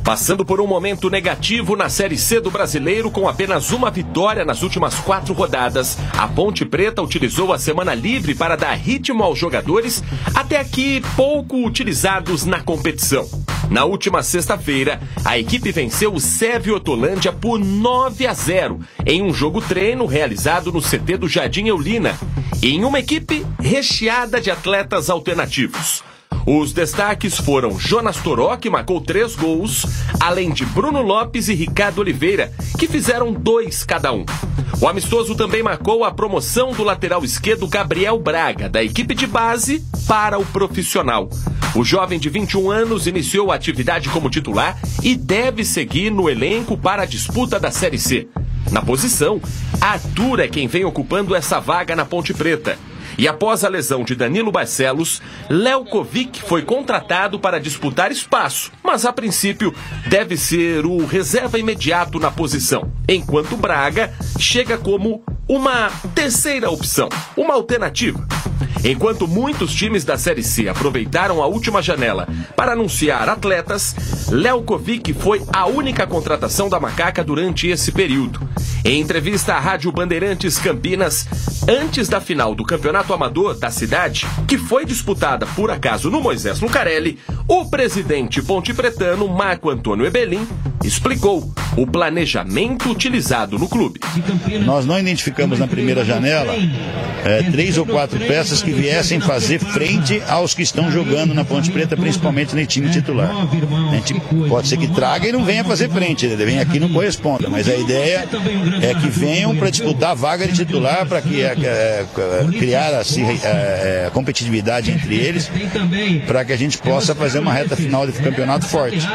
Passando por um momento negativo na Série C do Brasileiro, com apenas uma vitória nas últimas 4 rodadas, a Ponte Preta utilizou a semana livre para dar ritmo aos jogadores, até aqui pouco utilizados na competição. Na última sexta-feira, a equipe venceu o Sérvio Hortolândia por 9-0, em um jogo-treino realizado no CT do Jardim Eulina, em uma equipe recheada de atletas alternativos. Os destaques foram Jonas Toró, que marcou 3 gols, além de Bruno Lopes e Ricardo Oliveira, que fizeram 2 cada um. O amistoso também marcou a promoção do lateral esquerdo Gabriel Braga, da equipe de base, para o profissional. O jovem de 21 anos iniciou a atividade como titular e deve seguir no elenco para a disputa da Série C. Na posição, Arthur é quem vem ocupando essa vaga na Ponte Preta. E após a lesão de Danilo Barcelos, Lelkovic foi contratado para disputar espaço, mas a princípio deve ser o reserva imediato na posição, enquanto Braga chega como uma terceira opção, uma alternativa. Enquanto muitos times da Série C aproveitaram a última janela para anunciar atletas, Lelkovic foi a única contratação da Macaca durante esse período. Em entrevista à Rádio Bandeirantes Campinas, antes da final do Campeonato Amador da cidade, que foi disputada por acaso no Moisés Lucarelli, o presidente pontepretano Marco Antônio Ebelin explicou o planejamento utilizado no clube. Nós não identificamos na primeira janela 3 ou 4 peças que viessem fazer frente aos que estão jogando na Ponte Preta, principalmente no time titular. A gente pode ser que traga e não venha fazer frente, ele vem aqui e não corresponda, mas a ideia é que venham para disputar a vaga de titular, para criar assim, competitividade entre eles, para que a gente possa fazer uma reta final de campeonato forte.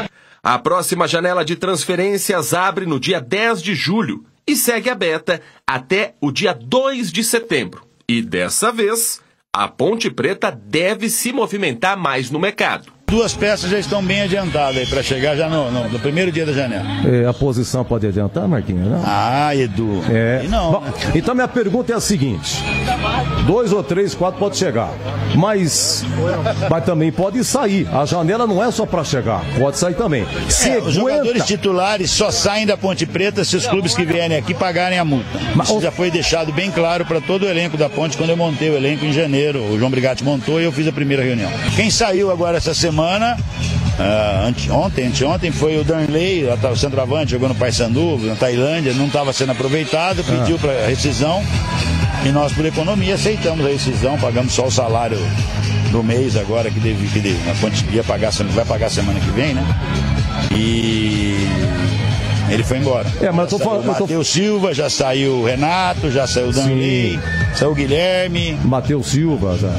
A próxima janela de transferências abre no dia 10 de julho e segue aberta até o dia 2 de setembro. E dessa vez, a Ponte Preta deve se movimentar mais no mercado. 2 peças já estão bem adiantadas para chegar já no primeiro dia da janela. A posição pode adiantar, Marquinhos? Não? Ah, Edu. Não. Bom, então minha pergunta é a seguinte: 2 ou 3, 4 pode chegar, mas também pode sair. A janela não é só para chegar, pode sair também. Os jogadores titulares só saem da Ponte Preta se os clubes que vierem aqui pagarem a multa. Isso já foi deixado bem claro para todo o elenco da Ponte quando eu montei o elenco em janeiro. O João Brigatti montou e eu fiz a primeira reunião. Quem saiu agora essa semana, anteontem, foi o Danley, o centroavante, jogou no Paysandu, na Tailândia, não estava sendo aproveitado, pediu para rescisão e nós, por economia, aceitamos a rescisão, pagamos só o salário do mês agora, que a Ponte ia pagar, vai pagar semana que vem, né? E ele foi embora. Mas eu tô falando. Matheus Silva, já saiu o Renato, já saiu o Danley, saiu o Guilherme. Matheus Silva, já.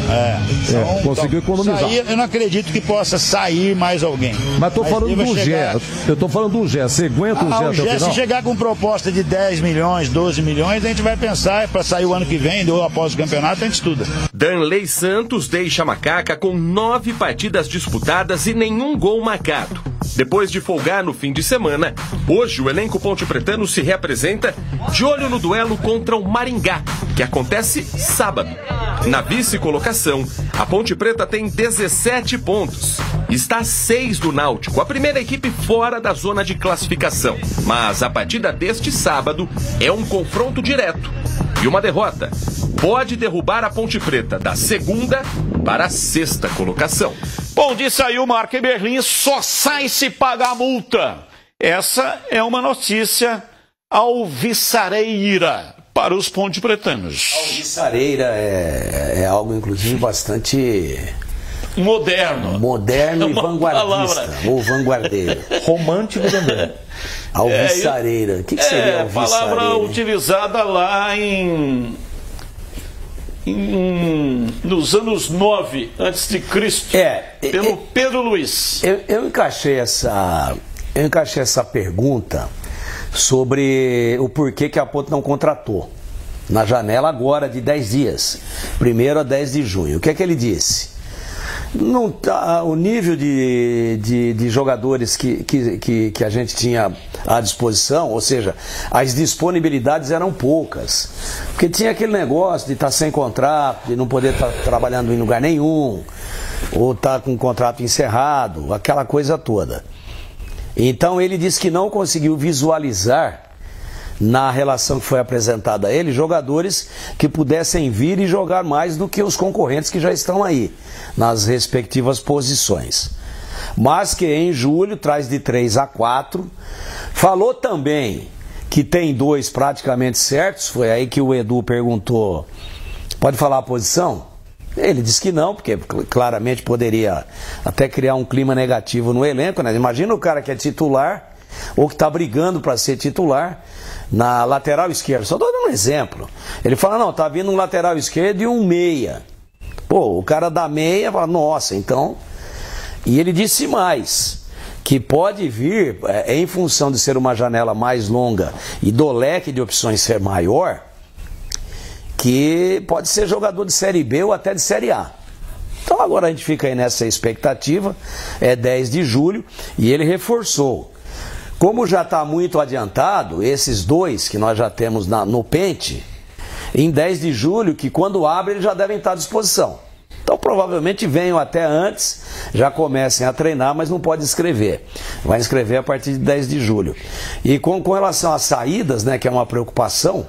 Conseguiu economizar. Eu não acredito que possa sair mais alguém. Mas tô falando do Gé. Eu tô falando do Gé. Você aguenta o Gé até o final? Se chegar com proposta de 10 milhões, 12 milhões, a gente vai pensar para sair o ano que vem, ou após o campeonato, a gente estuda. Danley Santos deixa a Macaca com 9 partidas disputadas e nenhum gol marcado. Depois de folgar no fim de semana, hoje o elenco pontepretano se reapresenta de olho no duelo contra o Maringá, que acontece sábado. Na vice-colocação, a Ponte Preta tem 17 pontos. Está a 6 do Náutico, a primeira equipe fora da zona de classificação. Mas a partida deste sábado é um confronto direto. E uma derrota pode derrubar a Ponte Preta da 2ª para a 6ª colocação. Bom, disse aí o Marco Eberlin, só sai se pagar a multa. Essa é uma notícia alvissareira para os pontepretanos. Alvissareira é algo, inclusive, bastante... Moderno e vanguardista, ou vanguardeiro. Romântico também. Alvissareira. O que seria alvissareira? Palavra utilizada lá nos anos 9 a.C., pelo Pedro Luiz. Eu encaixei essa pergunta sobre o porquê que a Ponte não contratou na janela agora de 10 dias, 1º a 10 de junho. O que é que ele disse? Não tá, o nível de jogadores que a gente tinha à disposição, ou seja, as disponibilidades eram poucas, porque tinha aquele negócio de estar sem contrato, de não poder estar trabalhando em lugar nenhum, ou estar com o contrato encerrado, aquela coisa toda. Então ele disse que não conseguiu visualizar, na relação que foi apresentada a ele, jogadores que pudessem vir e jogar mais do que os concorrentes que já estão aí, nas respectivas posições. Mas que em julho traz de 3 a 4. Falou também que tem 2 praticamente certos. Foi aí que o Edu perguntou: pode falar a posição? Ele disse que não, porque claramente poderia até criar um clima negativo no elenco, né? Imagina o cara que é titular ou que está brigando para ser titular na lateral esquerda. Só estou dando um exemplo. Ele fala: não, tá vindo um lateral esquerdo e um meia. Pô, o cara da meia fala: nossa, então... E ele disse mais, que pode vir, em função de ser uma janela mais longa e do leque de opções ser maior, que pode ser jogador de Série B ou até de Série A. Então agora a gente fica aí nessa expectativa. É 10 de julho e ele reforçou. Como já está muito adiantado, esses 2 que nós já temos no pente, em 10 de julho, que quando abre eles já devem estar à disposição. Então provavelmente venham até antes, já comecem a treinar, mas não pode inscrever. Vai inscrever a partir de 10 de julho. E com relação às saídas, né, que é uma preocupação,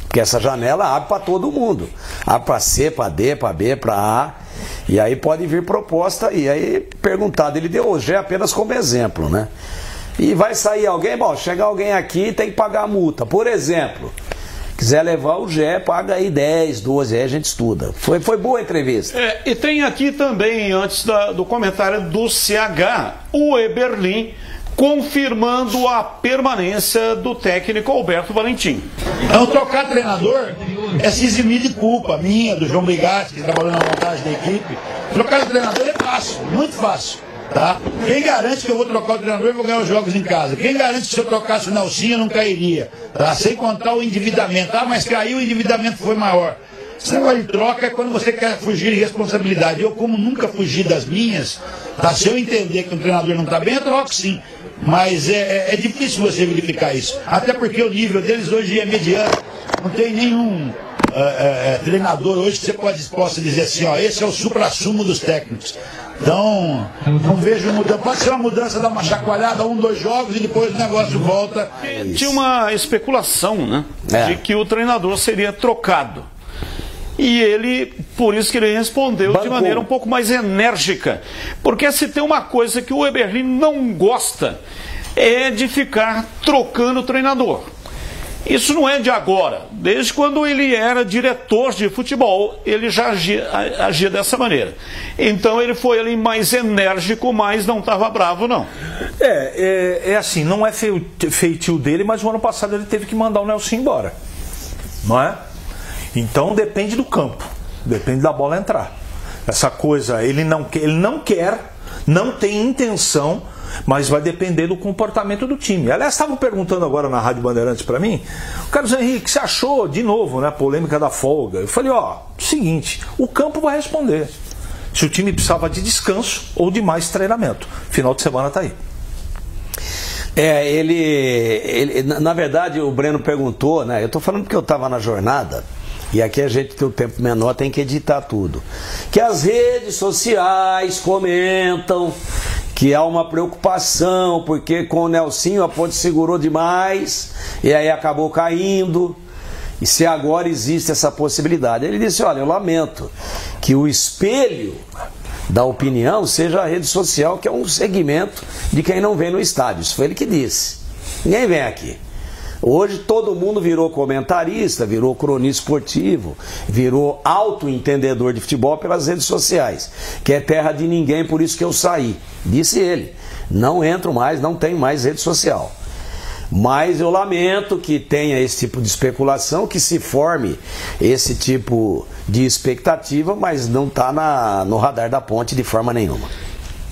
porque essa janela abre para todo mundo. Abre para C, para D, para B, para A. E aí pode vir proposta, e aí perguntado, ele deu o Gé apenas como exemplo, né? E vai sair alguém, bom, chega alguém aqui tem que pagar a multa. Por exemplo, quiser levar o Gé, paga aí 10, 12, aí a gente estuda. Foi boa a entrevista. E tem aqui também, antes do comentário do CH, o Eberlin confirmando a permanência do técnico Alberto Valentim. Então, trocar treinador é se eximir de culpa minha, do João Brigatti, que trabalhou na montagem da equipe. Trocar o treinador é fácil, muito fácil. Tá? Quem garante que eu vou trocar o treinador e vou ganhar os jogos em casa? Quem garante que se eu trocasse o Nelsinho eu não cairia? Tá? Sem contar o endividamento. Ah, mas caiu, o endividamento foi maior. Esse negócio de troca é quando você quer fugir de responsabilidade. Eu, como nunca fugi das minhas, tá? Se eu entender que um treinador não está bem, eu troco sim. Mas é difícil você verificar isso. Até porque o nível deles hoje é mediano. Não tem nenhum treinador hoje que você possa dizer assim, ó, esse é o supra-sumo dos técnicos. Então, não vejo mudança. Pode ser uma mudança, dar uma chacoalhada, 1, 2 jogos e depois o negócio volta. Tinha uma especulação, né? De que o treinador seria trocado. E ele, por isso que ele respondeu de maneira um pouco mais enérgica. Porque se tem uma coisa que o Eberlin não gosta, é de ficar trocando o treinador. Isso não é de agora. Desde quando ele era diretor de futebol, ele já agia dessa maneira. Então ele foi ali mais enérgico, mas não estava bravo, não. É assim, não é feitio dele, mas o ano passado ele teve que mandar o Nelson embora. Não é? Então depende do campo, depende da bola entrar. Essa coisa, ele não quer, não tem intenção, mas vai depender do comportamento do time. Aliás, estavam perguntando agora na Rádio Bandeirantes para mim, o Carlos Henrique, você achou, de novo, né, polêmica da folga? Eu falei, seguinte, o campo vai responder. Se o time precisava de descanso ou de mais treinamento. Final de semana está aí. Ele, na verdade, o Breno perguntou, né? Eu estou falando porque eu estava na jornada. E aqui a gente tem um tempo menor, tem que editar tudo. Que as redes sociais comentam que há uma preocupação, porque com o Nelsinho a ponte segurou demais, e aí acabou caindo. E se agora existe essa possibilidade? Ele disse, olha, eu lamento que o espelho da opinião seja a rede social, que é um segmento de quem não vem no estádio. Isso foi ele que disse. Ninguém vem aqui. Hoje todo mundo virou comentarista, virou cronista esportivo, virou autoentendedor de futebol pelas redes sociais, que é terra de ninguém, por isso que eu saí. Disse ele, não entro mais, não tenho mais rede social. Mas eu lamento que tenha esse tipo de especulação, que se forme esse tipo de expectativa, mas não está no radar da ponte de forma nenhuma.